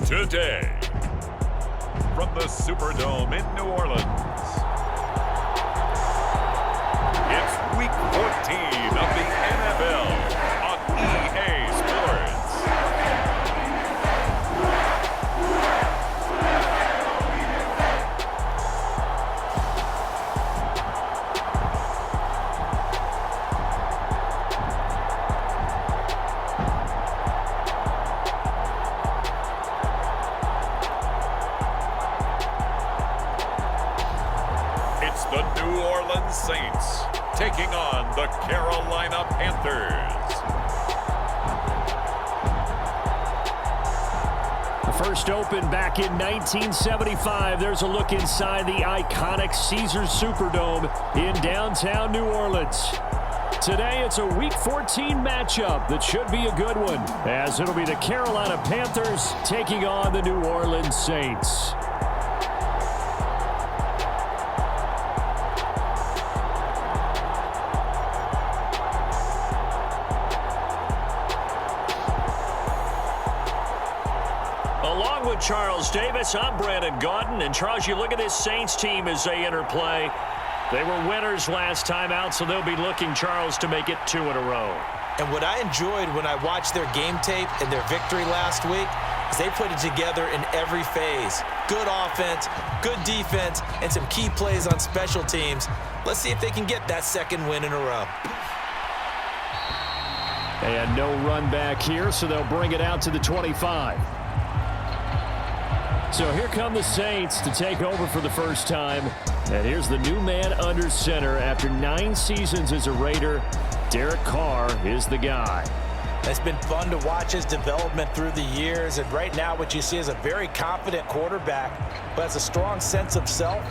Today, from the Superdome in New Orleans, it's Week 14 of the NFL on EA Sports. It's the New Orleans Saints taking on the Carolina Panthers. The first opened back in 1975. There's a look inside the iconic Caesars Superdome in downtown New Orleans. Today, it's a Week 14 matchup that should be a good one, as it'll be the Carolina Panthers taking on the New Orleans Saints. Along with Charles Davis, I'm Brandon Gaudin. And Charles, you look at this Saints team as they enter play. They were winners last time out, so they'll be looking, Charles, to make it 2 in a row. And what I enjoyed when I watched their game tape and their victory last week is they put it together in every phase. Good offense, good defense, and some key plays on special teams. Let's see if they can get that second win in a row. And no run back here, so they'll bring it out to the 25. So here come the Saints to take over for the first time. And here's the new man under center after 9 seasons as a Raider. Derek Carr is the guy. It's been fun to watch his development through the years. And right now what you see is a very confident quarterback who has a strong sense of self,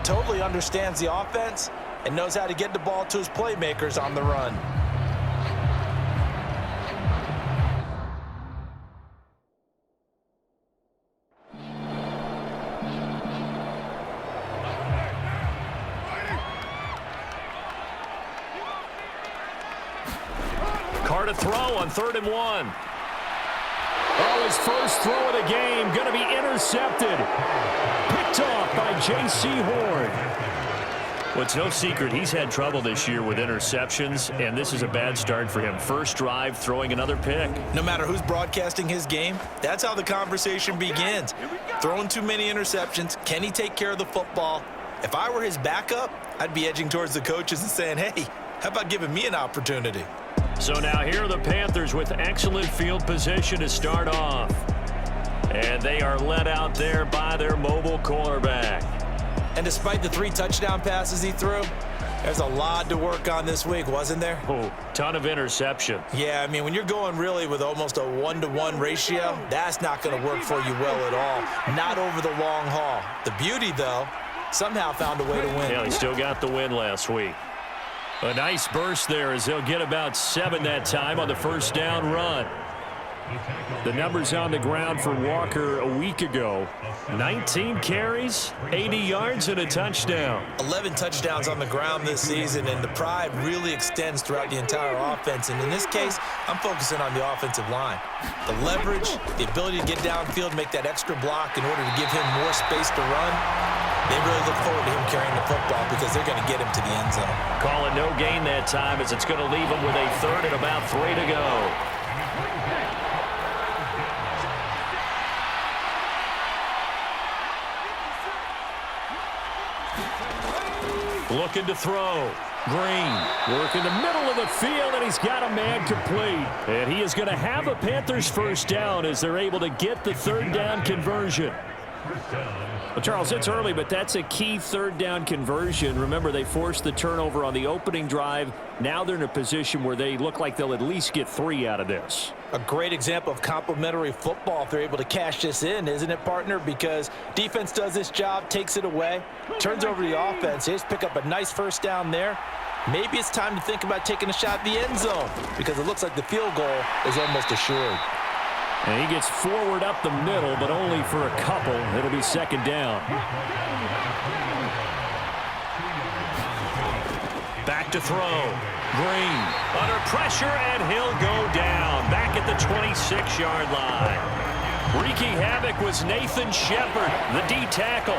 totally understands the offense, and knows how to get the ball to his playmakers on the run. Carr to throw on 3rd and 1. Oh, his first throw of the game going to be intercepted. Picked off by J.C. Horn. Well, it's no secret he's had trouble this year with interceptions, and this is a bad start for him. First drive, throwing another pick. No matter who's broadcasting his game, that's how the conversation begins. Throwing too many interceptions, can he take care of the football? If I were his backup, I'd be edging towards the coaches and saying, hey, how about giving me an opportunity? So now here are the Panthers with excellent field position to start off. And they are led out there by their mobile cornerback. And despite the 3 touchdown passes he threw, there's a lot to work on this week, wasn't there? Oh, ton of interception. Yeah, I mean, when you're going really with almost a 1-to-1 ratio, that's not going to work for you well at all. Not over the long haul. The beauty, though, somehow found a way to win. Yeah, he still got the win last week. A nice burst there as they'll get about 7 that time on the first down run. The numbers on the ground for Walker a week ago. 19 carries, 80 yards, and a touchdown. 11 touchdowns on the ground this season, and the pride really extends throughout the entire offense. And in this case, I'm focusing on the offensive line. The leverage, the ability to get downfield, make that extra block in order to give him more space to run. They really look forward to him carrying the football because they're going to get him to the end zone. Call it no gain that time as it's going to leave him with a 3rd and about 3 to go. Looking to throw. Green working the middle of the field, and he's got a man complete. And he is going to have a Panthers first down as they're able to get the 3rd down conversion. Well, Charles, it's early, but that's a key 3rd down conversion. Remember, they forced the turnover on the opening drive. Now they're in a position where they look like they'll at least get 3 out of this. A great example of complementary football if they're able to cash this in, isn't it, partner? Because defense does this job, takes it away, turns over the offense. They just pick up a nice first down there. Maybe it's time to think about taking a shot at the end zone because it looks like the field goal is almost assured. And he gets forward up the middle, but only for a couple. It'll be 2nd down. Back to throw. Green under pressure, and he'll go down. Back at the 26-yard line. Wreaking havoc was Nathan Shepard, the D tackle.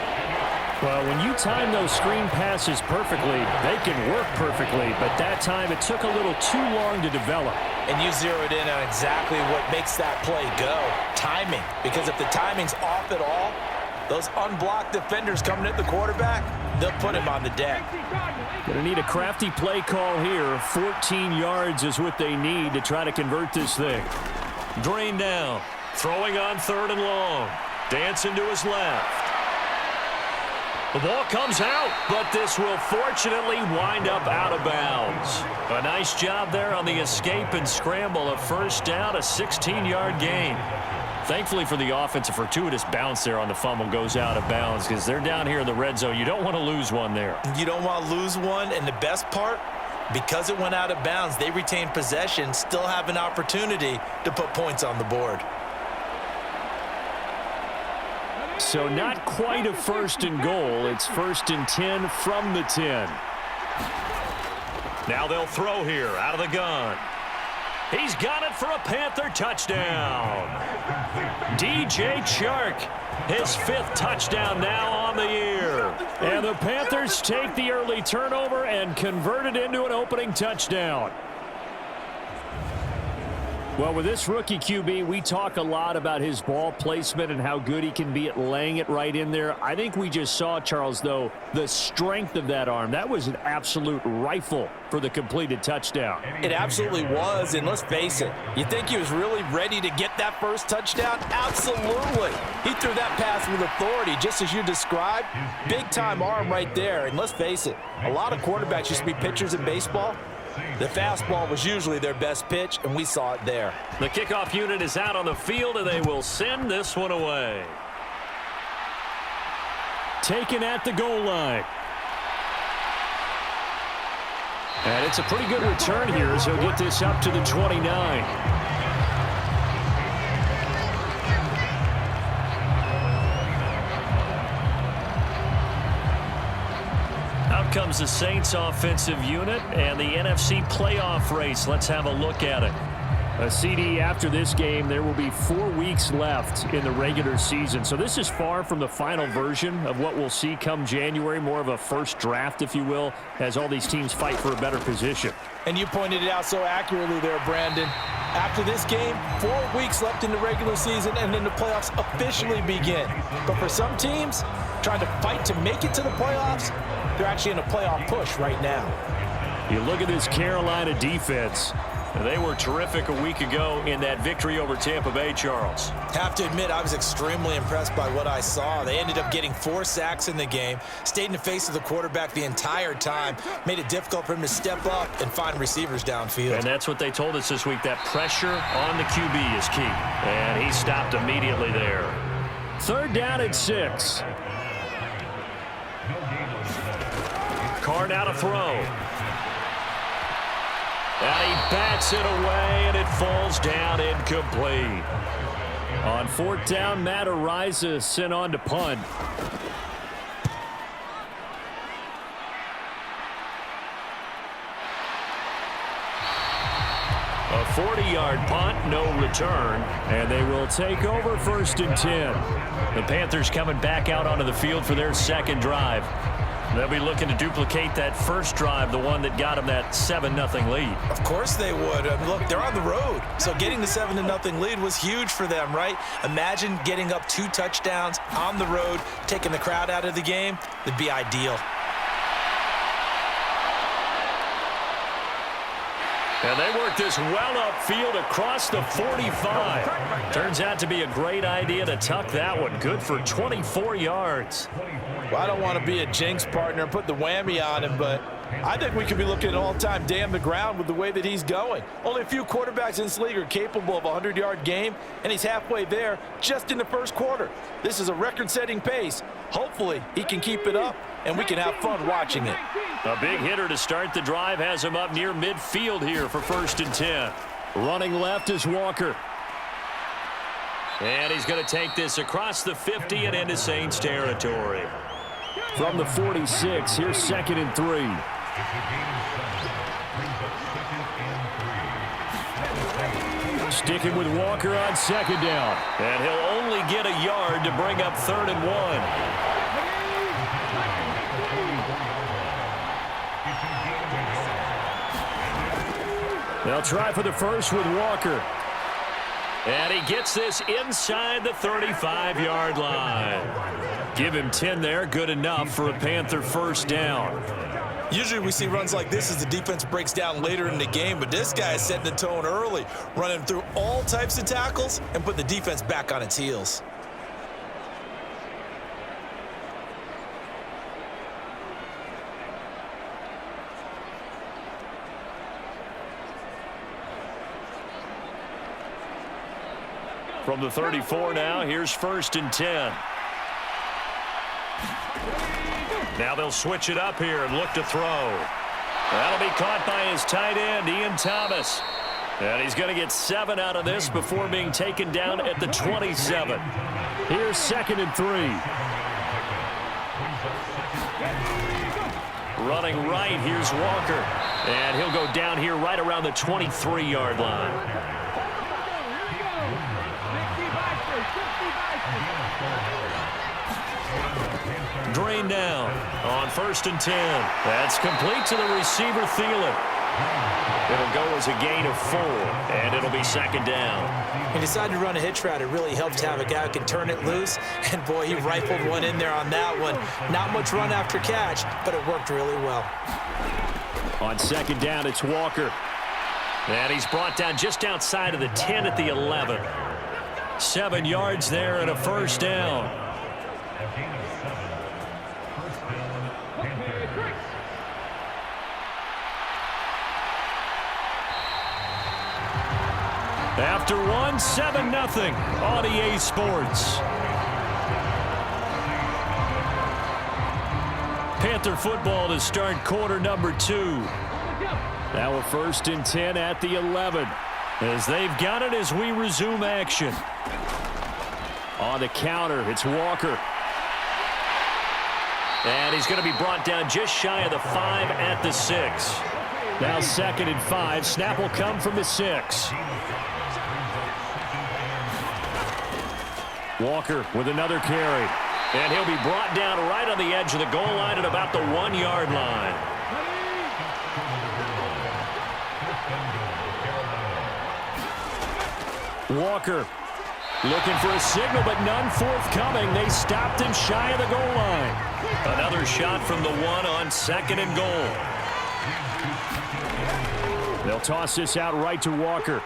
Well, when you time those screen passes perfectly, they can work perfectly, but that time it took a little too long to develop. And you zeroed in on exactly what makes that play go, timing. Because if the timing's off at all, those unblocked defenders coming at the quarterback, they'll put him on the deck. Going to need a crafty play call here. 14 yards is what they need to try to convert this thing. Drain down. Throwing on 3rd and long. Dancing to his left. The ball comes out, but this will fortunately wind up out of bounds. A nice job there on the escape and scramble. A first down, a 16-yard gain. Thankfully for the offense, a fortuitous bounce there on the fumble goes out of bounds because they're down here in the red zone. You don't want to lose one there. You don't want to lose one, and the best part, because it went out of bounds, they retain possession, still have an opportunity to put points on the board. So not quite a 1st and goal. It's 1st and 10 from the 10. Now they'll throw here out of the gun. He's got it for a Panther touchdown. DJ Chark, his 5th touchdown now on the year. And the Panthers take the early turnover and convert it into an opening touchdown. Well, with this rookie QB, we talk a lot about his ball placement and how good he can be at laying it right in there. I think we just saw, Charles, though, the strength of that arm. That was an absolute rifle for the completed touchdown. It absolutely was, and let's face it, you think he was really ready to get that first touchdown? Absolutely. He threw that pass with authority, just as you described. Big-time arm right there, and let's face it, a lot of quarterbacks used to be pitchers in baseball. The fastball was usually their best pitch, and we saw it there. The kickoff unit is out on the field, and they will send this one away. Taken at the goal line. And it's a pretty good return here as he'll get this up to the 29. Out comes the Saints offensive unit and the NFC playoff race. Let's have a look at it. A CD after this game, there will be 4 weeks left in the regular season. So this is far from the final version of what we'll see come January, more of a first draft, if you will, as all these teams fight for a better position. And you pointed it out so accurately there, Brandon. After this game, 4 weeks left in the regular season, and then the playoffs officially begin. But for some teams, trying to fight to make it to the playoffs, they're actually in a playoff push right now. You look at this Carolina defense. They were terrific a week ago in that victory over Tampa Bay, Charles. Have to admit, I was extremely impressed by what I saw. They ended up getting 4 sacks in the game, stayed in the face of the quarterback the entire time, made it difficult for him to step up and find receivers downfield. And that's what they told us this week, that pressure on the QB is key. And he stopped immediately there. 3rd down and 6. Carr now to throw. And he bats it away, and it falls down incomplete. On 4th down, Matt Ariza sent on to punt. A 40-yard punt, no return, and they will take over 1st and 10. The Panthers coming back out onto the field for their 2nd drive. They'll be looking to duplicate that first drive, the one that got them that 7-0 lead. Of course they would. Look, they're on the road, so getting the 7-0 lead was huge for them, right? Imagine getting up 2 touchdowns on the road, taking the crowd out of the game. It'd be ideal. And they work this well upfield across the 45. Turns out to be a great idea to tuck that one. Good for 24 yards. Well, I don't want to be a jinx partner and put the whammy on him, but I think we could be looking at all-time damn the ground with the way that he's going. Only a few quarterbacks in this league are capable of a 100-yard game, and he's halfway there just in the first quarter. This is a record-setting pace. Hopefully, he can keep it up, and we can have fun watching it. A big hitter to start the drive has him up near midfield here for 1st and 10. Running left is Walker. And he's going to take this across the 50 and into Saints territory. From the 46, here's 2nd and 3. Sticking with Walker on 2nd down. And he'll only only get a yard to bring up 3rd and 1. They'll try for the first with Walker. And he gets this inside the 35-yard line. Give him 10 there, good enough for a Panther first down. Usually we see runs like this as the defense breaks down later in the game, but this guy is setting the tone early, running through all types of tackles and put the defense back on its heels. From the 34 now, here's 1st and 10. Now they'll switch it up here and look to throw. That'll be caught by his tight end, Ian Thomas. And he's going to get 7 out of this before being taken down at the 27. Here's 2nd and 3. Running right, here's Walker. And he'll go down here right around the 23-yard line. Drain down on 1st and 10. That's complete to the receiver, Thielen. It'll go as a gain of 4, and it'll be 2nd down. He decided to run a hitch route. It really helped to have a guy who can turn it loose, and boy, he rifled one in there on that one. Not much run after catch, but it worked really well. On 2nd down, it's Walker. And he's brought down just outside of the 10 at the 11. 7 yards there and a first down. After 1, 7-0 on EA Sports. Panther football to start quarter number 2. Now a 1st and 10 at the 11. As they've got it as we resume action. On the counter, it's Walker. And he's going to be brought down just shy of the 5 at the 6. Now 2nd and 5. Snap will come from the 6. Walker with another carry. And he'll be brought down right on the edge of the goal line at about the 1-yard line. Walker looking for a signal, but none forthcoming. They stopped him shy of the goal line. Another shot from the 1 on 2nd and goal. They'll toss this out right to Walker.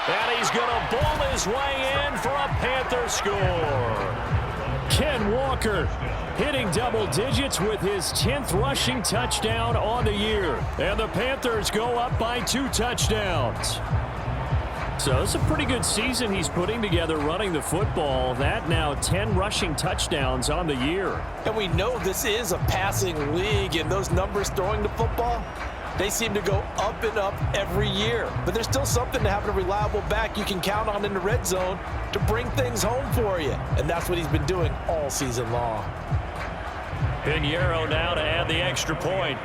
And he's going to bowl his way in for a Panther score. Ken Walker hitting double digits with his 10th rushing touchdown on the year. And the Panthers go up by 2 touchdowns. So it's a pretty good season he's putting together running the football. That now 10 rushing touchdowns on the year. And we know this is a passing league, and those numbers throwing the football, they seem to go up and up every year. But there's still something to having a reliable back you can count on in the red zone to bring things home for you. And that's what he's been doing all season long. Pinheiro now to add the extra point.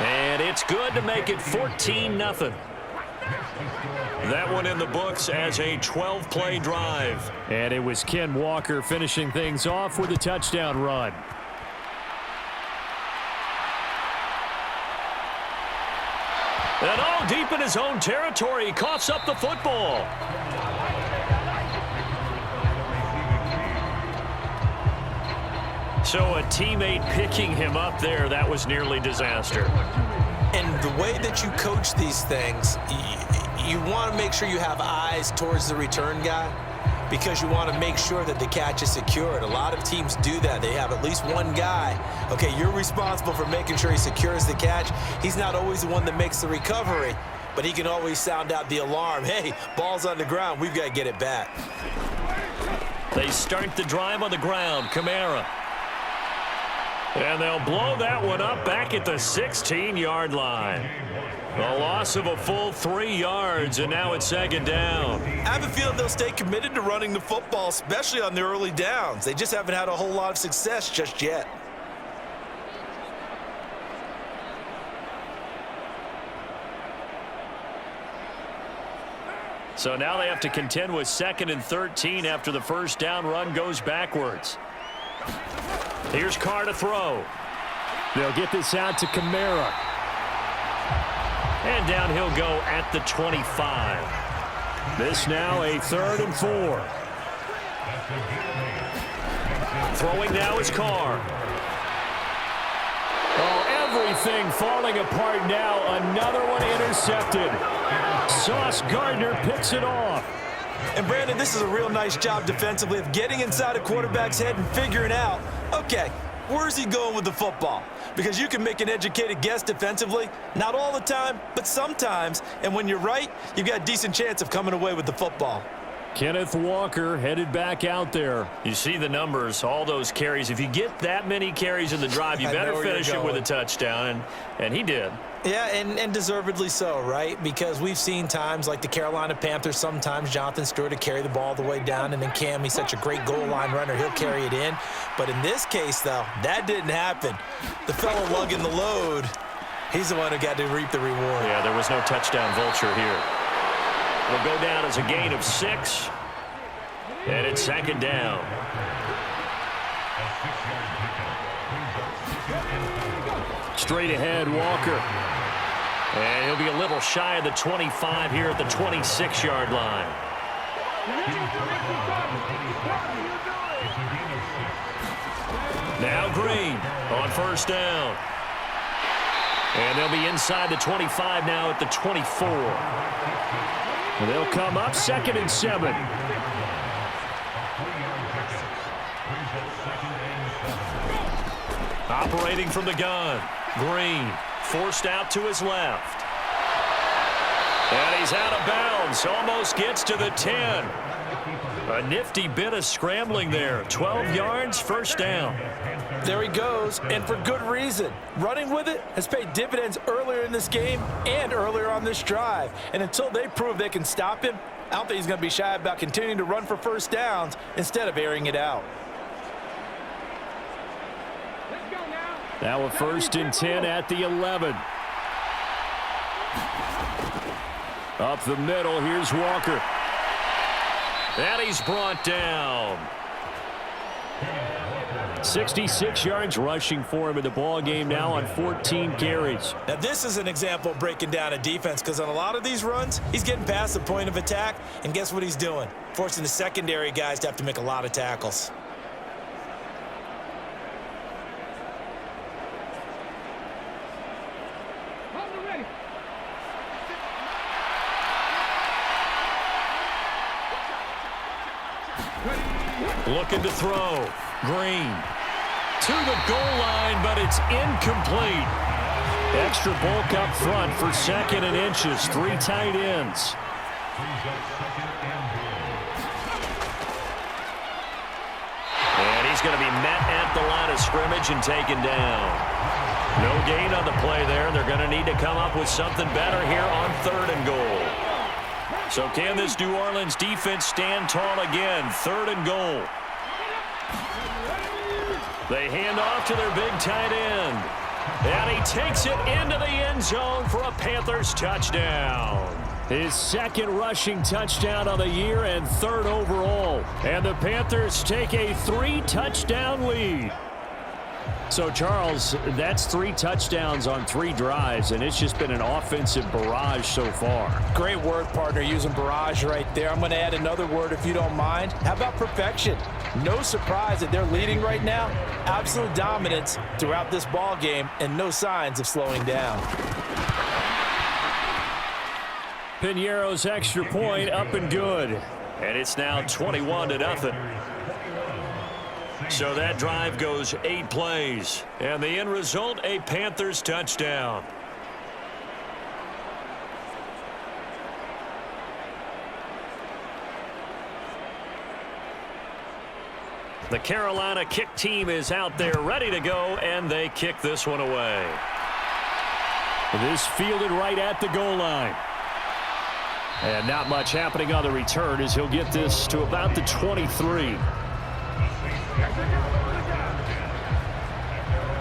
And it's good to make it 14-0. That one in the books as a 12-play drive. And it was Ken Walker finishing things off with a touchdown run. And all deep in his own territory, he coughs up the football. So a teammate picking him up there, that was nearly disaster. And the way that you coach these things, you want to make sure you have eyes towards the return guy because you want to make sure that the catch is secured. A lot of teams do that. They have at least one guy. Okay, you're responsible for making sure he secures the catch. He's not always the one that makes the recovery, but he can always sound out the alarm. Hey, ball's on the ground. We've got to get it back. They start the drive on the ground. Kamara. And they'll blow that one up back at the 16-yard line. A loss of a full 3 yards, and now it's 2nd down. I have a feeling they'll stay committed to running the football, especially on the early downs. They just haven't had a whole lot of success just yet. So now they have to contend with 2nd and 13 after the first down run goes backwards. Here's Carr to throw. They'll get this out to Kamara. And down he'll go at the 25. This now a 3rd and 4. Throwing now is Carr. Oh, everything falling apart now. Another one intercepted. Sauce Gardner picks it off. And, Brandon, this is a real nice job defensively of getting inside a quarterback's head and figuring out, okay, where's he going with the football? Because you can make an educated guess defensively, not all the time, but sometimes. And when you're right, you've got a decent chance of coming away with the football. Kenneth Walker headed back out there. You see the numbers, all those carries. If you get that many carries in the drive, you better finish it with a touchdown, and he did. Yeah, and deservedly so, right? Because we've seen times like the Carolina Panthers, sometimes Jonathan Stewart to carry the ball the way down, and then Cam, he's such a great goal line runner, he'll carry it in. But in this case, though, that didn't happen. The fellow lugging the load, he's the one who got to reap the reward. Yeah, there was no touchdown vulture here. Will go down as a gain of 6. And it's 2nd down. Straight ahead, Walker. And he'll be a little shy of the 25 here at the 26-yard line. Now Green on 1st down. And they'll be inside the 25 now at the 24. And they'll come up 2nd and 7. Operating from the gun. Green forced out to his left. And he's out of bounds. Almost gets to the 10. A nifty bit of scrambling there. 12 yards, 1st down. There he goes, and for good reason. Running with it has paid dividends earlier in this game and earlier on this drive. And until they prove they can stop him, I don't think he's going to be shy about continuing to run for 1st downs instead of airing it out. Now a 1st and 10 at the 11. Up the middle, here's Walker. And he's brought down. 66 yards rushing for him in the ball game now on 14 carries. Now this is an example of breaking down a defense, because on a lot of these runs, he's getting past the point of attack, and guess what he's doing? Forcing the secondary guys to have to make a lot of tackles. Looking to throw. Green to the goal line, but it's incomplete. Extra bulk up front for 2nd and inches. 3 tight ends. And he's going to be met at the line of scrimmage and taken down. No gain on the play there. They're going to need to come up with something better here on 3rd and goal. So can this New Orleans defense stand tall again? 3rd and goal. They hand off to their big tight end. And he takes it into the end zone for a Panthers touchdown. His 2nd rushing touchdown of the year and 3rd overall. And the Panthers take a 3-touchdown lead. So, Charles, that's 3 touchdowns on 3 drives, and it's just been an offensive barrage so far. Great word, partner, using barrage right there. I'm going to add another word if you don't mind. How about perfection? No surprise that they're leading right now. Absolute dominance throughout this ball game, and no signs of slowing down. Piñeiro's extra point up and good. And it's now 21-0. So that drive goes 8 plays. And the end result, a Panthers touchdown. The Carolina kick team is out there ready to go, and they kick this one away. This fielded right at the goal line. And not much happening on the return as he'll get this to about the 23.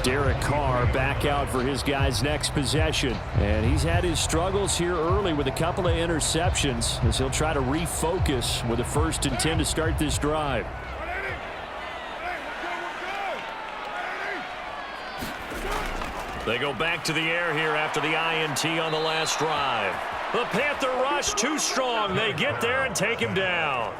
Derek Carr back out for his guy's next possession. And he's had his struggles here early with a couple of interceptions as he'll try to refocus with a 1st and 10 to start this drive. They go back to the air here after the INT on the last drive. The Panther rush too strong. They get there and take him down.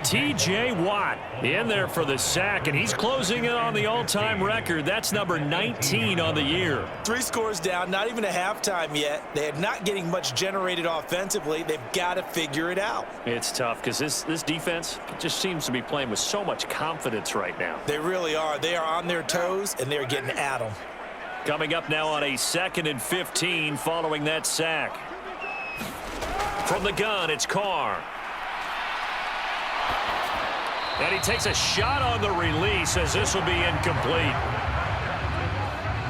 T.J. Watt in there for the sack, and he's closing in on the all-time record. That's number 19 on the year. 3 scores down, not even a halftime yet. They're not getting much generated offensively. They've got to figure it out. It's tough because this defense just seems to be playing with so much confidence right now. They really are. They are on their toes, and they're getting at them. Coming up now on a 2nd and 15 following that sack. From the gun, it's Carr. And he takes a shot on the release as this will be incomplete.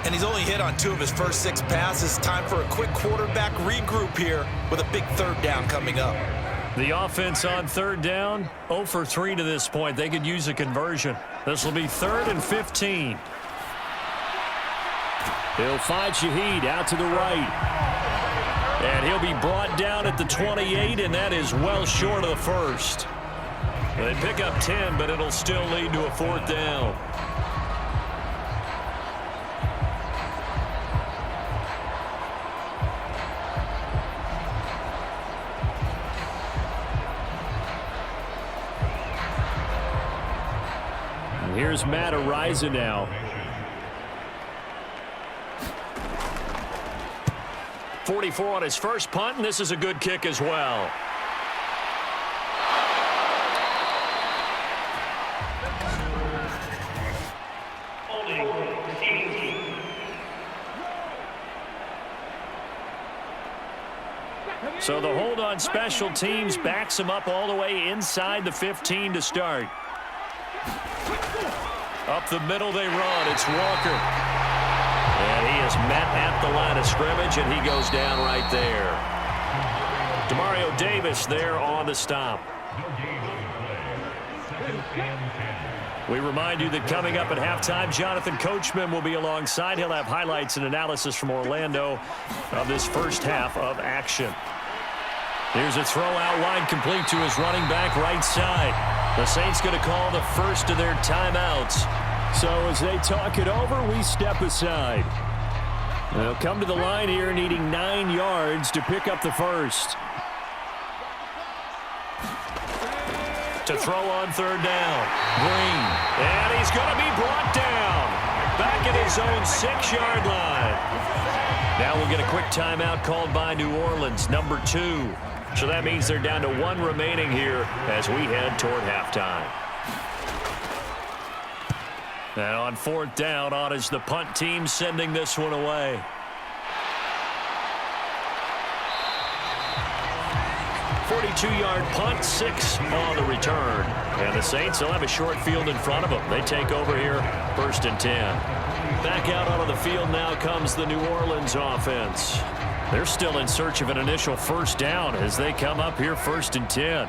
And he's only hit on 2 of his first 6 passes. Time for a quick quarterback regroup here with a big 3rd down coming up. The offense on 3rd down, 0 for 3 to this point. They could use a conversion. This will be 3rd and 15. He'll find Shaheed out to the right. And he'll be brought down at the 28, and that is well short of the 1st. They pick up 10, but it'll still lead to a 4th down. And here's Matt Ariza now. 44 on his first punt, and this is a good kick as well. So the hold on special teams backs him up all the way inside the 15 to start. Up the middle they run. It's Walker. And he is met at the line of scrimmage, and he goes down right there. Demario Davis there on the stop. We remind you that coming up at halftime, Jonathan Coachman will be alongside. He'll have highlights and analysis from Orlando of this first half of action. Here's a throw out wide, complete to his running back right side. The Saints going to call the first of their timeouts. So as they talk it over, we step aside. They'll come to the line here needing 9 yards to pick up the first. To throw on 3rd down. Green. And he's going to be brought down. Back at his own 6-yard line. Now we'll get a quick timeout called by New Orleans, number 2. So that means they're down to 1 remaining here as we head toward halftime. And on 4th down, on is the punt team sending this one away. .42-yard punt, 6 on the return. And the Saints will have a short field in front of them. They take over here, 1st and 10. Back out onto the field now comes the New Orleans offense. They're still in search of an initial 1st down as they come up here 1st and 10.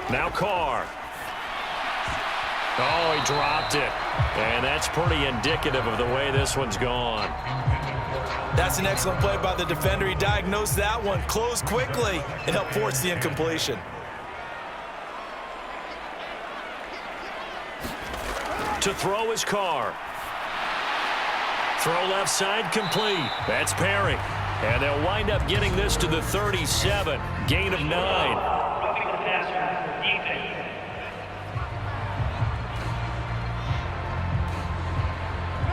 Now Carr. Oh, he dropped it. And that's pretty indicative of the way this one's gone. That's an excellent play by the defender. He diagnosed that one, closed quickly, and helped force the incompletion. To throw is Carr. Throw left side complete. That's Perry. And they'll wind up getting this to the 37. Gain of 9.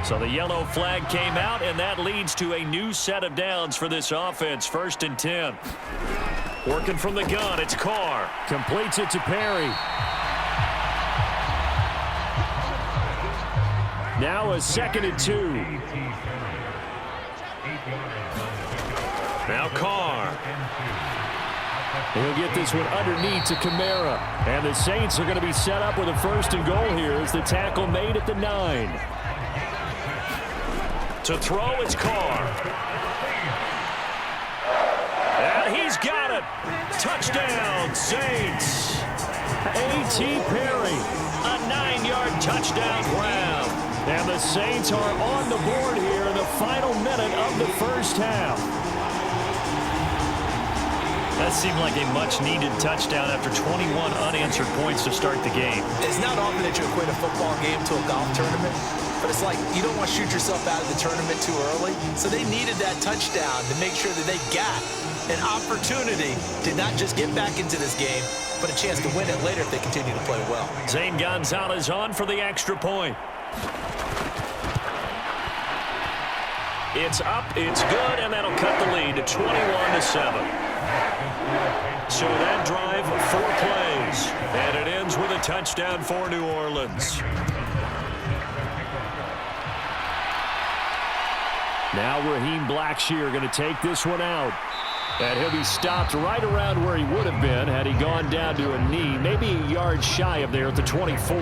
So the yellow flag came out, and that leads to a new set of downs for this offense. 1st and 10. Working from the gun, it's Carr. Completes it to Perry. Now a 2nd and 2. Now Carr. He'll get this one underneath to Kamara. And the Saints are going to be set up with a 1st and goal here as the tackle made at the 9. To throw, it's Carr. And he's got it. Touchdown, Saints. A.T. Perry a 9-yard touchdown grab. And the Saints are on the board here in the final minute of the first half. That seemed like a much-needed touchdown after 21 unanswered points to start the game. It's not often that you equate a football game to a golf tournament, but it's like you don't want to shoot yourself out of the tournament too early. So they needed that touchdown to make sure that they got an opportunity to not just get back into this game, but a chance to win it later if they continue to play well. Zane Gonzalez on for the extra point. It's up, it's good, and that'll cut the lead to 21-7. So that drive, 4 plays, and it ends with a touchdown for New Orleans. Now Raheem Blackshear going to take this one out. And he'll be stopped right around where he would have been had he gone down to a knee, maybe a yard shy of there at the 24.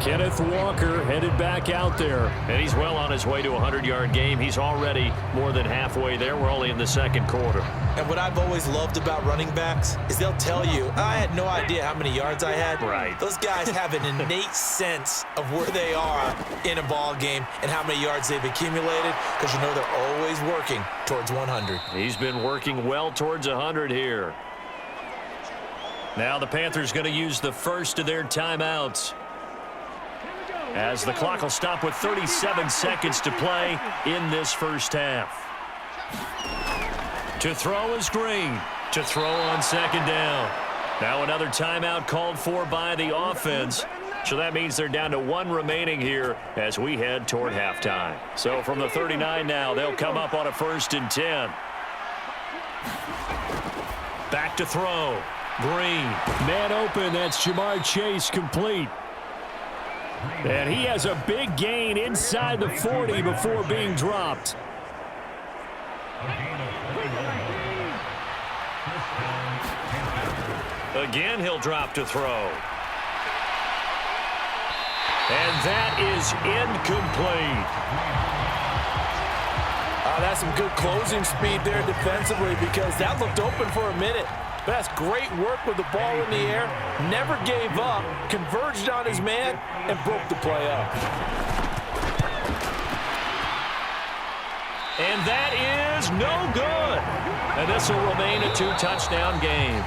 Kenneth Walker headed back out there. And he's well on his way to a 100-yard game. He's already more than halfway there. We're only in the second quarter. And what I've always loved about running backs is they'll tell you, I had no idea how many yards I had. Right. Those guys have an innate sense of where they are in a ball game and how many yards they've accumulated, because you know they're always working towards 100. He's been working well towards 100 here. Now the Panthers going to use the first of their timeouts, as the clock will stop with 37 seconds to play in this first half. To throw is Green. To throw on second down. Now another timeout called for by the offense. So that means they're down to 1 remaining here as we head toward halftime. So from the 39 now, they'll come up on a 1st and 10. Back to throw. Green. Man open. That's Jamar Chase complete. And he has a big gain inside the 40 before being dropped. Again, he'll drop to throw. And that is incomplete. That's some good closing speed there defensively, because that looked open for a minute. That's great work with the ball in the air. Never gave up, converged on his man, and broke the play up. And that is no good. And this will remain a 2-touchdown game.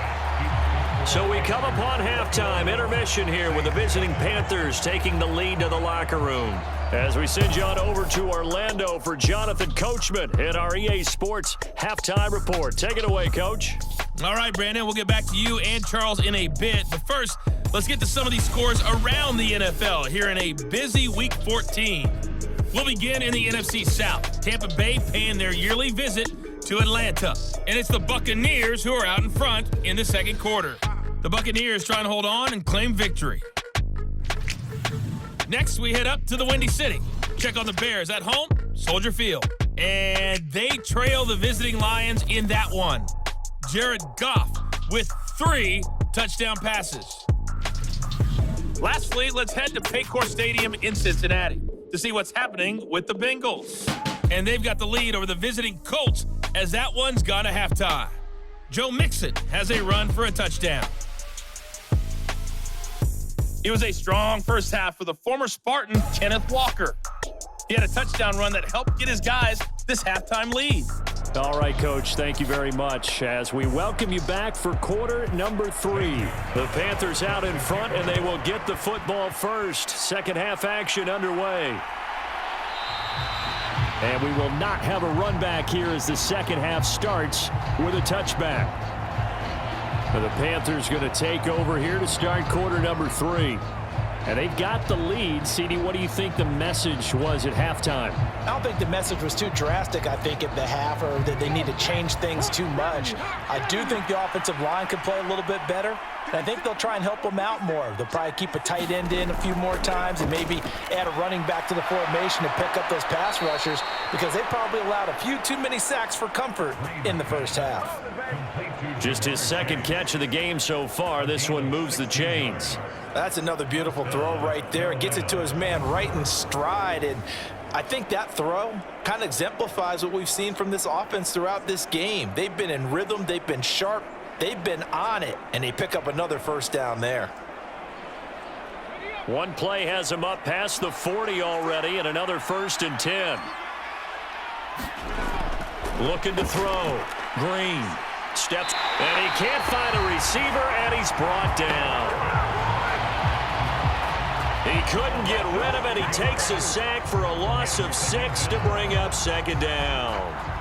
So we come upon halftime, intermission here with the visiting Panthers taking the lead to the locker room. As we send you on over to Orlando for Jonathan Coachman in our EA Sports Halftime Report. Take it away, Coach. All right, Brandon, we'll get back to you and Charles in a bit. But first, let's get to some of these scores around the NFL here in a busy Week 14. We'll begin in the NFC South. Tampa Bay paying their yearly visit to Atlanta. And it's the Buccaneers who are out in front in the second quarter. The Buccaneers trying to hold on and claim victory. Next, we head up to the Windy City. Check on the Bears at home, Soldier Field. And they trail the visiting Lions in that one. Jared Goff with 3 touchdown passes. Lastly, let's head to Paycor Stadium in Cincinnati to see what's happening with the Bengals. And they've got the lead over the visiting Colts as that one's gone to halftime. Joe Mixon has a run for a touchdown. It was a strong first half for the former Spartan, Kenneth Walker. He had a touchdown run that helped get his guys this halftime lead. All right, Coach, thank you very much as we welcome you back for quarter number 3. The Panthers out in front, and they will get the football first. Second half action underway. And we will not have a run back here as the second half starts with a touchback. And the Panthers going to take over here to start quarter number 3. And they've got the lead. CD, what do you think the message was at halftime? I don't think the message was too drastic, I think, at the half, or that they need to change things too much. I do think the offensive line could play a little bit better. And I think they'll try and help them out more. They'll probably keep a tight end in a few more times and maybe add a running back to the formation to pick up those pass rushers, because they probably allowed a few too many sacks for comfort in the first half. Just his second catch of the game so far. This one moves the chains. That's another beautiful throw right there. Gets it to his man right in stride. And I think that throw kind of exemplifies what we've seen from this offense throughout this game. They've been in rhythm. They've been sharp. They've been on it. And they pick up another first down there. One play has him up past the 40 already, and another 1st and 10. Looking to throw. Green steps, and he can't find a receiver, and he's brought down. He couldn't get rid of it. He takes a sack for a loss of 6 to bring up 2nd down.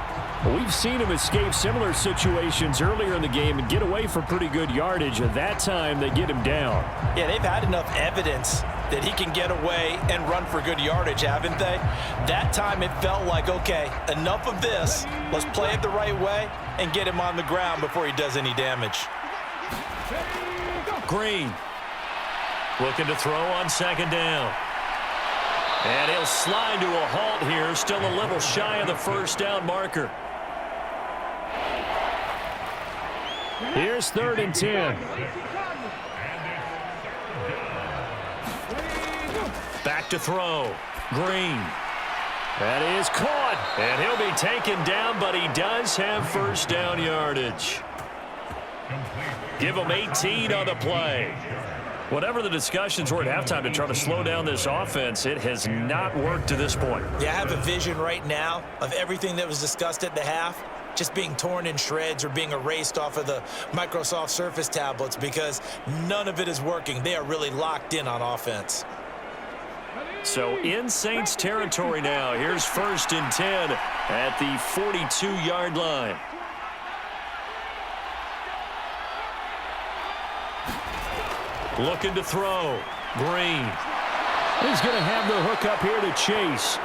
We've seen him escape similar situations earlier in the game and get away for pretty good yardage. At that time, they get him down. Yeah, they've had enough evidence that he can get away and run for good yardage, haven't they? That time it felt like, okay, enough of this. Let's play it the right way and get him on the ground before he does any damage. Green looking to throw on 2nd down. And he'll slide to a halt here, still a little shy of the 1st down marker. Here's 3rd and 10. Back to throw. Green. That is caught. And he'll be taken down, but he does have 1st down yardage. Give him 18 on the play. Whatever the discussions were at halftime to try to slow down this offense, it has not worked to this point. Yeah, I have a vision right now of everything that was discussed at the half just being torn in shreds or being erased off of the Microsoft Surface tablets because none of it is working. They are really locked in on offense. So in Saints territory now. Here's 1st and 10 at the 42-yard line. Looking to throw. Green. He's going to have the hook up here to Chase.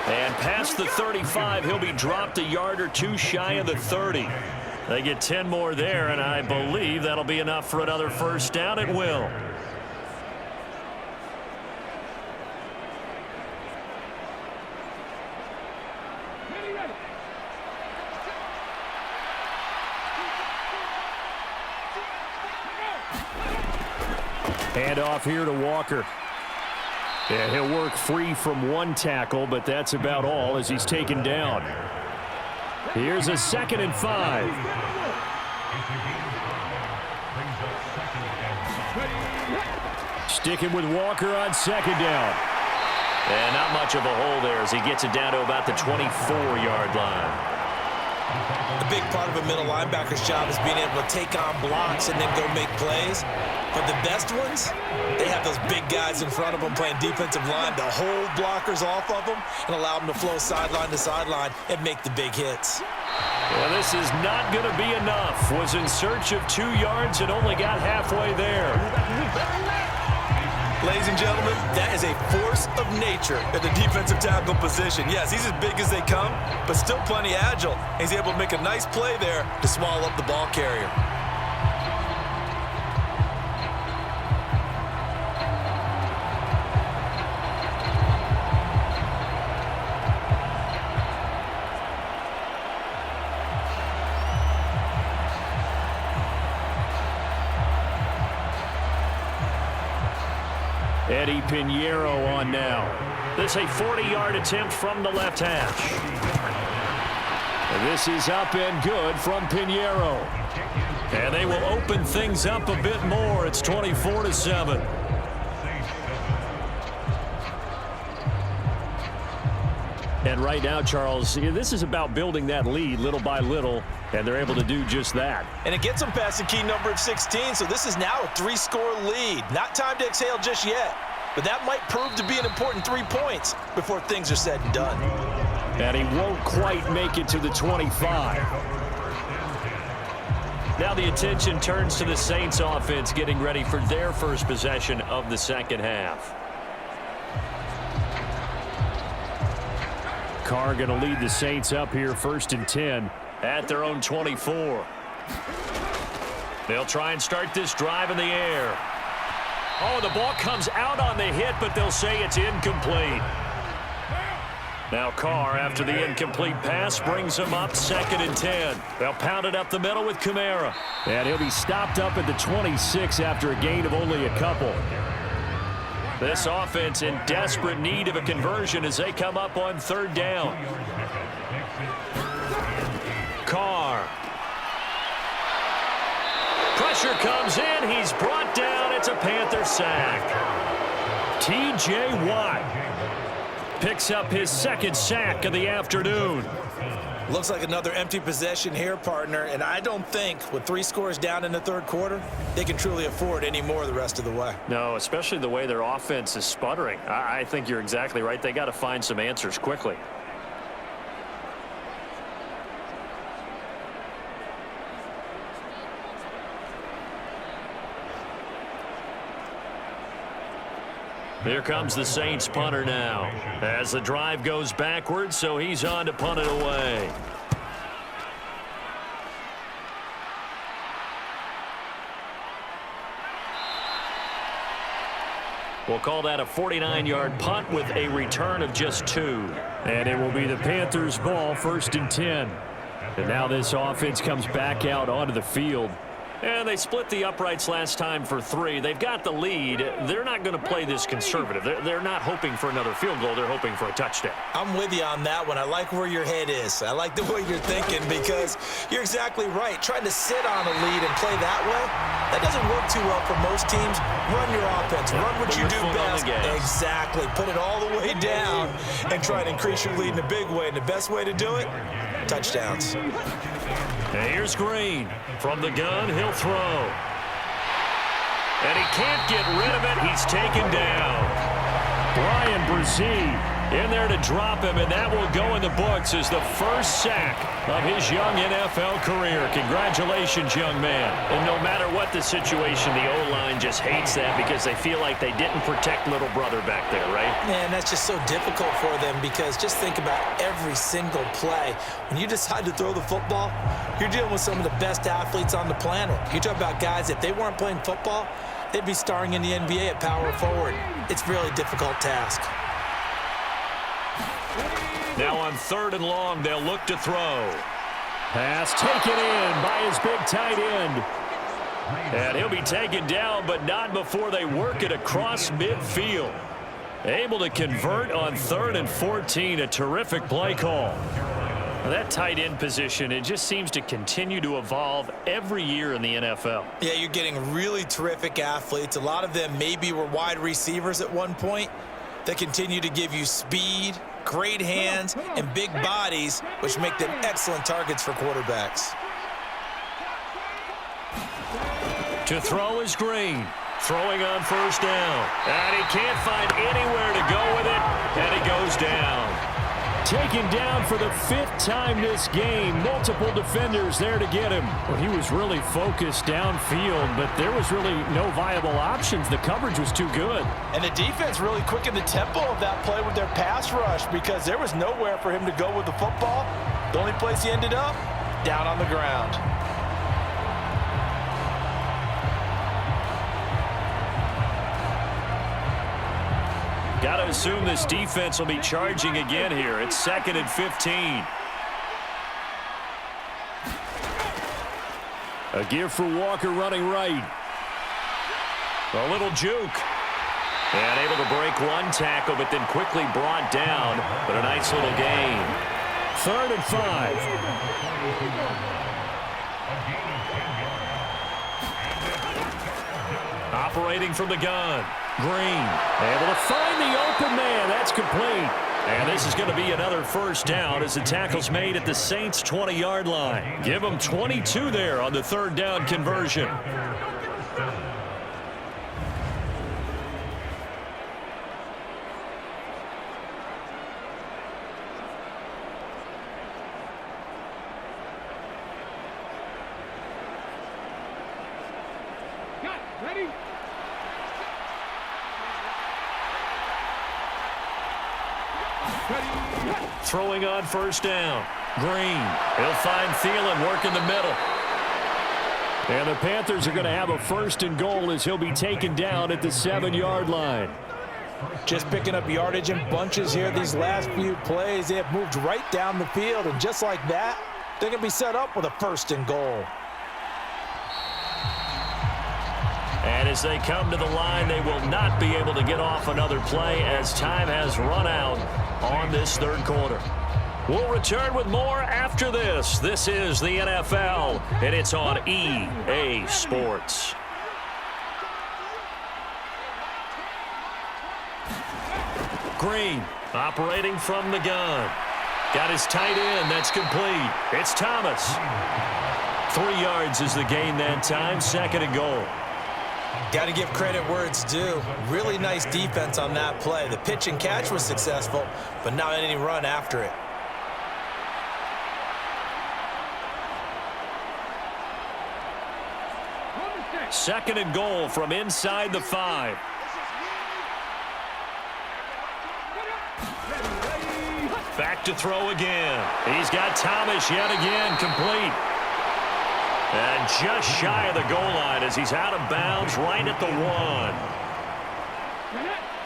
And past the 35, he'll be dropped a yard or two shy of the 30. They get 10 more there, and I believe that'll be enough for another 1st down. It will. Hand off here to Walker. And he'll work free from one tackle, but that's about all as he's taken down. Here's a 2nd and 5. Sticking with Walker on 2nd down. And not much of a hole there as he gets it down to about the 24-yard line. A big part of a middle linebacker's job is being able to take on blocks and then go make plays. But the best ones, they have those big guys in front of them playing defensive line to hold blockers off of them and allow them to flow sideline to sideline and make the big hits. Well, this is not going to be enough. Was in search of 2 yards and only got halfway there. Ladies and gentlemen, that is a force of nature at the defensive tackle position. Yes, he's as big as they come, but still plenty agile. He's able to make a nice play there to swallow up the ball carrier. Eddie Pinheiro on now. This a 40-yard attempt from the left hash. And this is up and good from Pinheiro. And they will open things up a bit more. It's 24-7. And right now, Charles, this is about building that lead little by little, and they're able to do just that. And it gets them past the key number of 16, so this is now a 3-score lead. Not time to exhale just yet, but that might prove to be an important 3 points before things are said and done. And he won't quite make it to the 25. Now the attention turns to the Saints offense getting ready for their first possession of the second half. Carr going to lead the Saints up here 1st and 10 at their own 24. They'll try and start this drive in the air. Oh, the ball comes out on the hit, but they'll say it's incomplete. Now Carr, after the incomplete pass, brings him up 2nd and 10. They'll pound it up the middle with Kamara. And he'll be stopped up at the 26 after a gain of only a couple. This offense in desperate need of a conversion as they come up on 3rd down. Carr. Pressure comes in. He's brought down. It's a Panther sack. T.J. Watt picks up his second sack of the afternoon. Looks like another empty possession here, partner, and I don't think with 3 scores down in the third quarter, they can truly afford any more the rest of the way. No, especially the way their offense is sputtering. I think you're exactly right. They got to find some answers quickly. Here comes the Saints punter now as the drive goes backwards, so he's on to punt it away. We'll call that a 49-yard punt with a return of just 2. And it will be the Panthers' ball, 1st and 10. And now this offense comes back out onto the field. And they split the uprights last time for 3. They've got the lead. They're not going to play this conservative. They're not hoping for another field goal. They're hoping for a touchdown. I'm with you on that one. I like where your head is. I like the way you're thinking because you're exactly right. Trying to sit on a lead and play that way, that doesn't work too well for most teams. Run your offense. Run what you do best. Exactly. Put it all the way down and try to increase your lead in a big way. And the best way to do it, touchdowns. And here's Green. From the gun, he'll throw. And he can't get rid of it. He's taken down. Brian Brzee in there to drop him, and that will go in the books as the first sack of his young NFL career. Congratulations, young man. And no matter what the situation, the O-line just hates that because they feel like they didn't protect little brother back there, right? Man, that's just so difficult for them because just think about every single play. When you decide to throw the football, you're dealing with some of the best athletes on the planet. You talk about guys, if they weren't playing football, they'd be starring in the NBA at power forward. It's a really difficult task. Now on 3rd and long, they'll look to throw. Pass taken in by his big tight end. And he'll be taken down, but not before they work it across midfield. Able to convert on 3rd and 14, a terrific play call. That tight end position, it just seems to continue to evolve every year in the NFL. Yeah, you're getting really terrific athletes. A lot of them maybe were wide receivers at one point. They continue to give you speed, great hands, and big bodies, which make them excellent targets for quarterbacks. To throw is Green. Throwing on 1st down. And he can't find anywhere to go with it, and he goes down. Taken down for the 5th time this game. Multiple defenders there to get him. Well, he was really focused downfield, but there was really no viable options. The coverage was too good. And the defense really quickened the tempo of that play with their pass rush because there was nowhere for him to go with the football. The only place he ended up, down on the ground. Got to assume this defense will be charging again here. It's 2nd and 15. A give for Walker running right. A little juke. And able to break one tackle, but then quickly brought down. But a nice little gain. 3rd and 5. Operating from the gun. Green able to find the open man. That's complete. And this is going to be another 1st down as the tackle's made at the Saints' 20-yard line. Give them 22 there on the 3rd down conversion. Ready? Throwing on 1st down. Green. He'll find Thielen working the middle. And the Panthers are going to have a 1st and goal as he'll be taken down at the 7-yard line. Just picking up yardage in bunches here these last few plays. They have moved right down the field, and just like that, they're going to be set up with a 1st and goal. And as they come to the line, they will not be able to get off another play as time has run out on this 3rd quarter. We'll return with more after this. This is the NFL, and it's on EA Sports. Green. Operating from the gun. Got his tight end. That's complete. It's Thomas. 3 yards is the gain that time. 2nd and goal. Got to give credit where it's due. Really nice defense on that play. The pitch and catch was successful, but not any run after it. Second and goal from inside the 5. Back to throw again. He's got Thomas yet again, complete. And just shy of the goal line as he's out of bounds right at the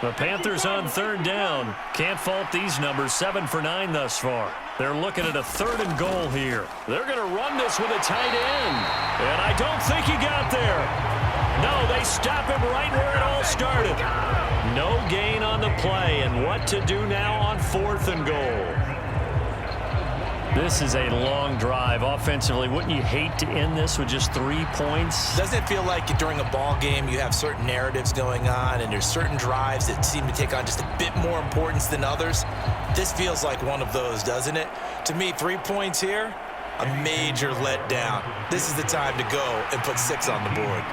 1. The Panthers on 3rd down. Can't fault these numbers. 7 for 9 thus far. They're looking at a 3rd and goal here. They're going to run this with a tight end. And I don't think he got there. No, they stop him right where it all started. No gain on the play, and what to do now on 4th and goal. This is a long drive offensively. Wouldn't you hate to end this with just 3 points? Doesn't it feel like during a ball game you have certain narratives going on and there's certain drives that seem to take on just a bit more importance than others? This feels like one of those, doesn't it? To me, 3 points here, a major letdown. This is the time to go and put 6 on the board.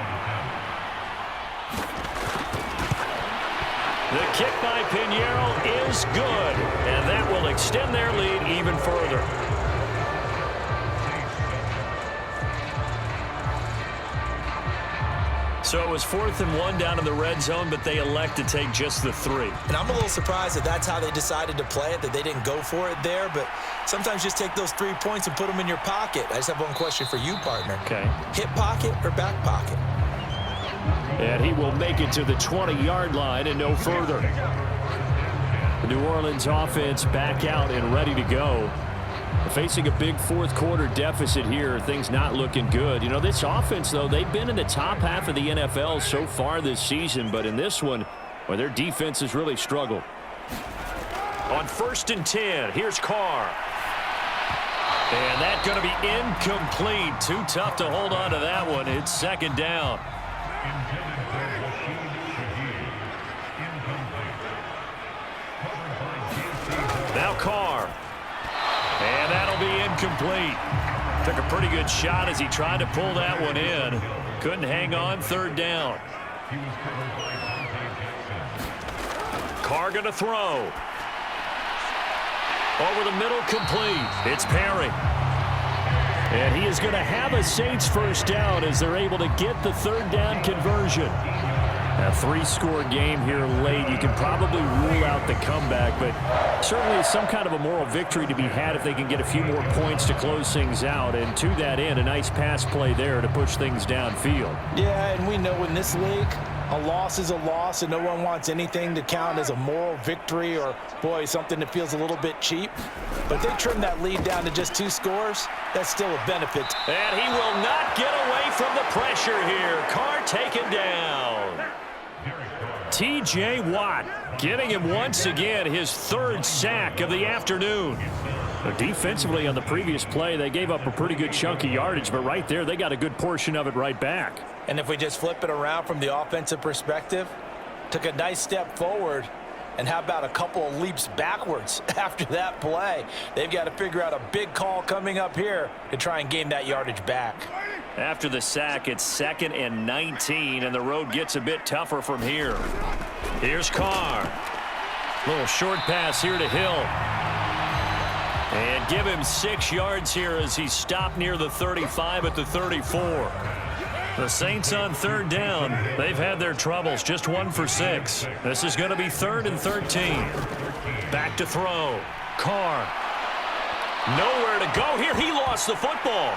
The kick by Pinheiro is good, and that will extend their lead even further. So it was 4th and 1 down in the red zone, but they elect to take just the 3. And I'm a little surprised that that's how they decided to play it, that they didn't go for it there. But sometimes just take those 3 points and put them in your pocket. I just have one question for you, partner. Okay. Hip pocket or back pocket? And he will make it to the 20-yard line and no further. The New Orleans offense back out and ready to go. Facing a big 4th quarter deficit here, things not looking good. You know, this offense, though, they've been in the top half of the NFL so far this season, but in this one, well, their defense has really struggled. On 1st and 10, here's Carr. And that's going to be incomplete. Too tough to hold on to that one. It's 2nd down. Now Carr. And that'll be incomplete. Took a pretty good shot as he tried to pull that one in. Couldn't hang on. 3rd down. Carr going to throw. Over the middle, complete. It's Perry. And he is going to have a Saints 1st down as they're able to get the 3rd down conversion. A 3-score game here late. You can probably rule out the comeback, but certainly some kind of a moral victory to be had if they can get a few more points to close things out. And to that end, a nice pass play there to push things downfield. Yeah, and we know in this league, a loss is a loss, and no one wants anything to count as a moral victory or, boy, something that feels a little bit cheap. But they trim that lead down to just 2 scores. That's still a benefit. And he will not get away from the pressure here. Carr taken down. T.J. Watt getting him once again his 3rd sack of the afternoon. Defensively on the previous play, they gave up a pretty good chunk of yardage, but right there they got a good portion of it right back. And if we just flip it around from the offensive perspective, took a nice step forward, and how about a couple of leaps backwards after that play? They've got to figure out a big call coming up here to try and gain that yardage back. After the sack, it's 2nd and 19, and the road gets a bit tougher from here. Here's Carr. Little short pass here to Hill. And give him 6 yards here as he's stopped near the 35 at the 34. The Saints on 3rd down. They've had their troubles, just 1 for 6. This is going to be 3rd and 13. Back to throw. Carr. Nowhere to go here. He lost the football.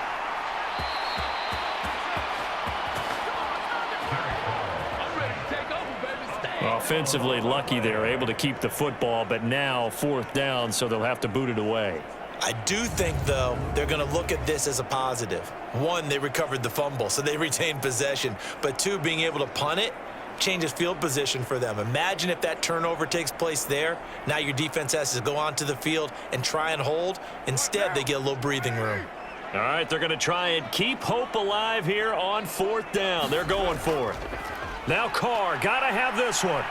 Offensively lucky they're able to keep the football, but now 4th down, so they'll have to boot it away. I do think, though, they're going to look at this as a positive. 1, they recovered the fumble, so they retained possession. But 2, being able to punt it changes field position for them. Imagine if that turnover takes place there. Now your defense has to go onto the field and try and hold. Instead, they get a little breathing room. All right, they're going to try and keep hope alive here on 4th down. They're going for it. Now Carr, got to have this one.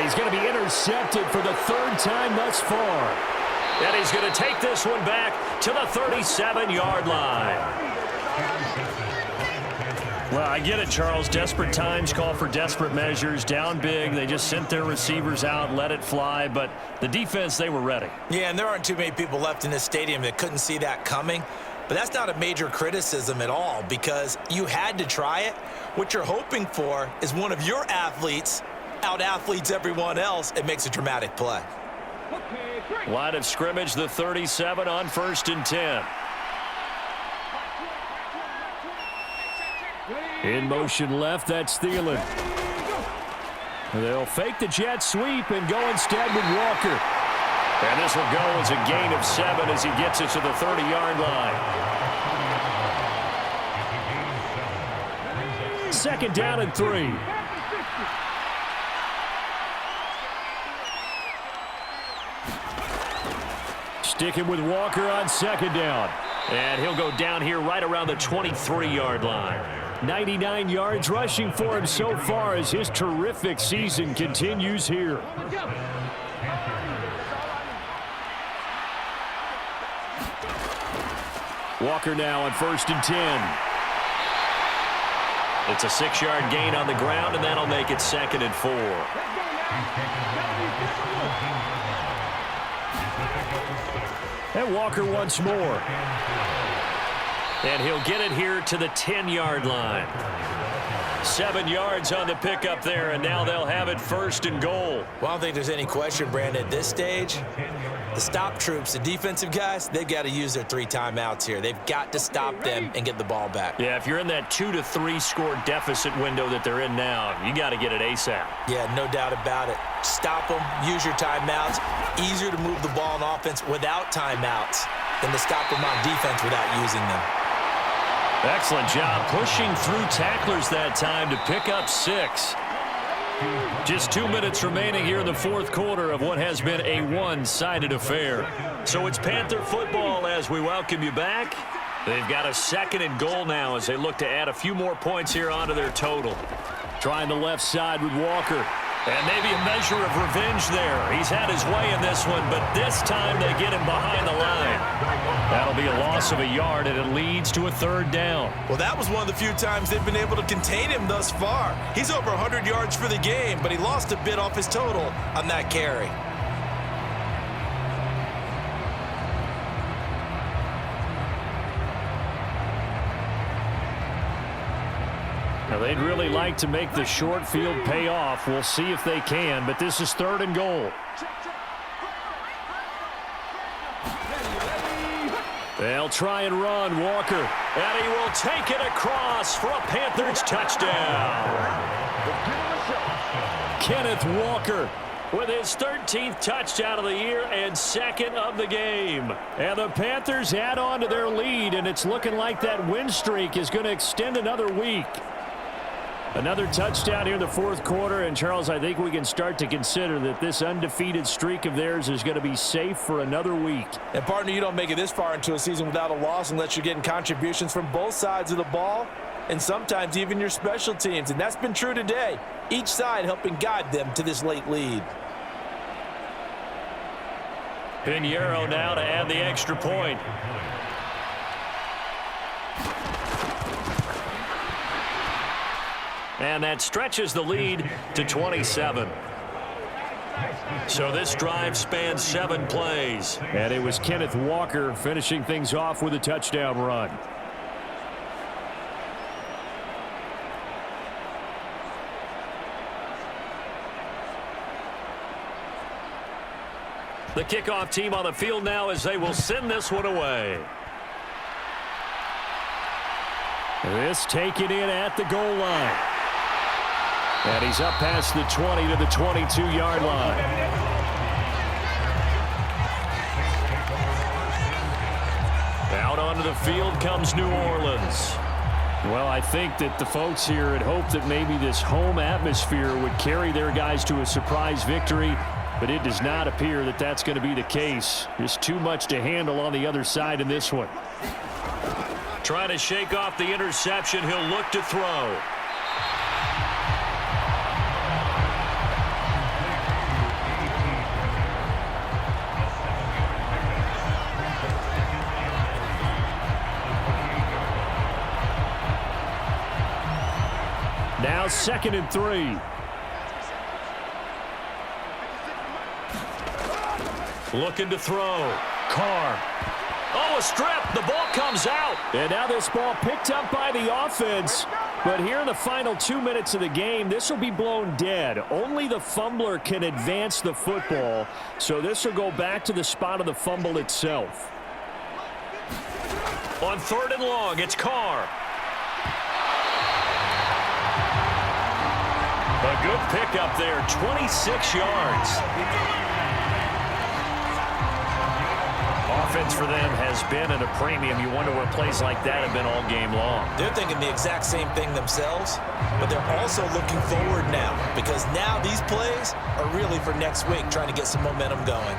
he's going to be intercepted for the third time thus far. And he's going to take this one back to the 37-yard line. Well, I get it, Charles. Desperate times call for desperate measures. Down big, they just sent their receivers out, let it fly. But the defense, they were ready. Yeah, and there aren't too many people left in this stadium that couldn't see that coming. But that's not a major criticism at all because you had to try it. What you're hoping for is one of your athletes out-athletes everyone else and makes a dramatic play. Line of scrimmage, the 37 on 1st and 10. In motion left, that's Thielen. They'll fake the jet sweep and go instead with Walker. And this will go as a gain of 7 as he gets it to the 30-yard line. Second down and 3. Sticking with Walker on second down. And he'll go down here right around the 23-yard line. 99 yards rushing for him so far as his terrific season continues here. Walker now on 1st and 10. It's a 6-yard gain on the ground, and that'll make it 2nd and 4. And Walker once more. And he'll get it here to the 10-yard line. 7 yards on the pickup there, and now they'll have it 1st and goal. Well, I don't think there's any question, Brandon, at this stage. The stop troops, the defensive guys, they've got to use their 3 timeouts here. They've got to stop them and get the ball back. Yeah, if you're in that 2 to 3 score deficit window that they're in now, you got to get it ASAP. Yeah, no doubt about it. Stop them, use your timeouts. Easier to move the ball on offense without timeouts than to stop them on defense without using them. Excellent job pushing through tacklers that time to pick up 6. Just 2 minutes remaining here in the 4th quarter of what has been a one-sided affair. So it's Panther football as we welcome you back. They've got a 2nd and goal now as they look to add a few more points here onto their total. Trying the left side with Walker. And maybe a measure of revenge there. He's had his way in this one, but this time they get him behind the line. That'll be a loss of a yard, and it leads to a 3rd down. Well, that was one of the few times they've been able to contain him thus far. He's over 100 yards for the game, but he lost a bit off his total on that carry. Now, they'd really like to make the short field pay off. We'll see if they can, but this is 3rd and goal. They'll try and run Walker, and he will take it across for a Panthers touchdown. Kenneth Walker with his 13th touchdown of the year and 2nd of the game. And the Panthers add on to their lead, and it's looking like that win streak is going to extend another week. Another touchdown here in the 4th quarter, and Charles, I think we can start to consider that this undefeated streak of theirs is going to be safe for another week. And partner, you don't make it this far into a season without a loss unless you're getting contributions from both sides of the ball and sometimes even your special teams, and that's been true today. Each side helping guide them to this late lead. Pinheiro now to add the extra point. And that stretches the lead to 27. So this drive spans 7 plays. And it was Kenneth Walker finishing things off with a touchdown run. The kickoff team on the field now as they will send this one away. This taken in at the goal line. And he's up past the 20 to the 22-yard line. Out onto the field comes New Orleans. Well, I think that the folks here had hoped that maybe this home atmosphere would carry their guys to a surprise victory, but it does not appear that that's going to be the case. Just too much to handle on the other side in this one. Trying to shake off the interception, he'll look to throw. Now 2nd and 3. Looking to throw. Carr. Oh, a strip. The ball comes out. And now this ball picked up by the offense. But here in the final 2 minutes of the game, this will be blown dead. Only the fumbler can advance the football. So this will go back to the spot of the fumble itself. On 3rd and long, it's Carr. A good pickup there, 26 yards. Offense for them has been at a premium. You wonder where plays like that have been all game long. They're thinking the exact same thing themselves, but they're also looking forward now because now these plays are really for next week, trying to get some momentum going.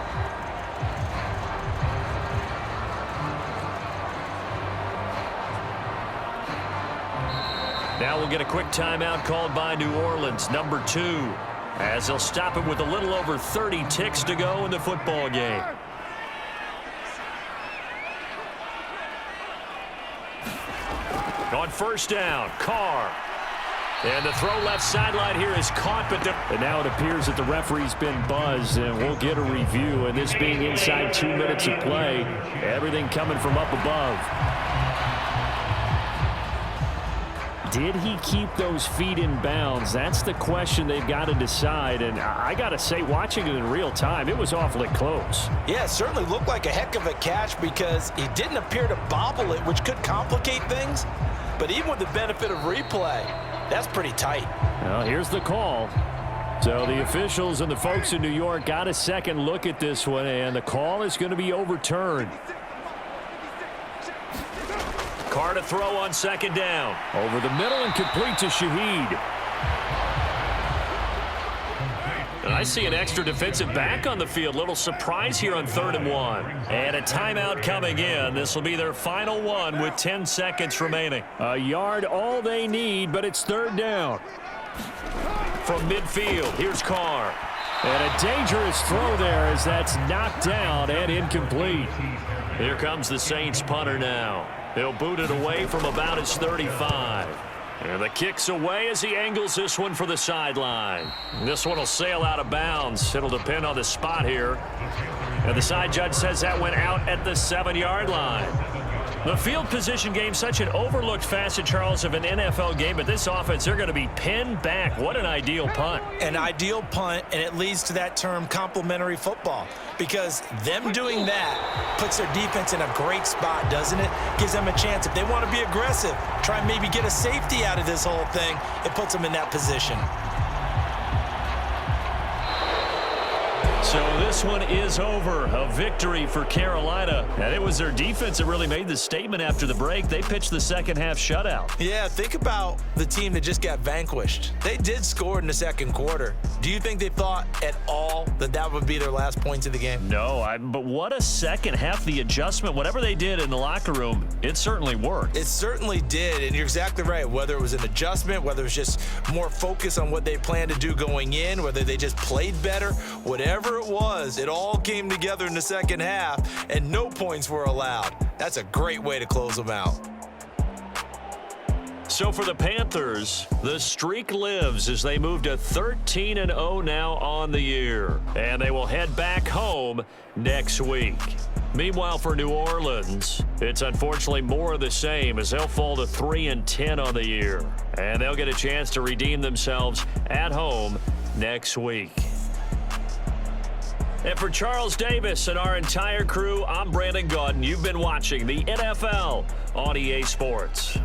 Now we'll get a quick timeout called by New Orleans, number 2, as they'll stop it with a little over 30 ticks to go in the football game. On 1st down, Carr. And the throw left sideline here is caught, and now it appears that the referee's been buzzed, and we'll get a review. And this being inside 2 minutes of play, everything coming from up above. Did he keep those feet in bounds? That's the question they've got to decide. And I got to say, watching it in real time, it was awfully close. Yeah, it certainly looked like a heck of a catch because he didn't appear to bobble it, which could complicate things. But even with the benefit of replay, that's pretty tight. Well, here's the call. So the officials and the folks in New York got a second look at this one, and the call is going to be overturned. Carr to throw on 2nd down. Over the middle and complete to Shaheed. And I see an extra defensive back on the field. Little surprise here on 3rd and 1. And a timeout coming in. This will be their final one with 10 seconds remaining. A yard all they need, but it's 3rd down. From midfield, here's Carr. And a dangerous throw there as that's knocked down and incomplete. Here comes the Saints punter now. He'll boot it away from about his 35. And the kick's away as he angles this one for the sideline. This one will sail out of bounds. It'll depend on the spot here. And the side judge says that went out at the 7-yard line. The field position game, such an overlooked facet, Charles, of an NFL game. But this offense, they're going to be pinned back. What an ideal punt. An ideal punt, and it leads to that term complementary football. Because them doing that puts their defense in a great spot, doesn't it? Gives them a chance. If they want to be aggressive, try and maybe get a safety out of this whole thing, it puts them in that position. So this one is over. A victory for Carolina. And it was their defense that really made the statement after the break. They pitched the second half shutout. Yeah, think about the team that just got vanquished. They did score in the 2nd quarter. Do you think they thought at all that that would be their last points of the game? No, but what a second half. The adjustment, whatever they did in the locker room, it certainly worked. It certainly did, and you're exactly right. Whether it was an adjustment, whether it was just more focus on what they planned to do going in, whether they just played better, whatever it was, it all came together in the second half, and no points were allowed. That's a great way to close them out. So for the Panthers, the streak lives as they move to 13-0 now on the year. And they will head back home next week. Meanwhile, for New Orleans, it's unfortunately more of the same as they'll fall to 3-10 on the year. And they'll get a chance to redeem themselves at home next week. And for Charles Davis and our entire crew, I'm Brandon Gaudin. You've been watching the NFL on EA Sports.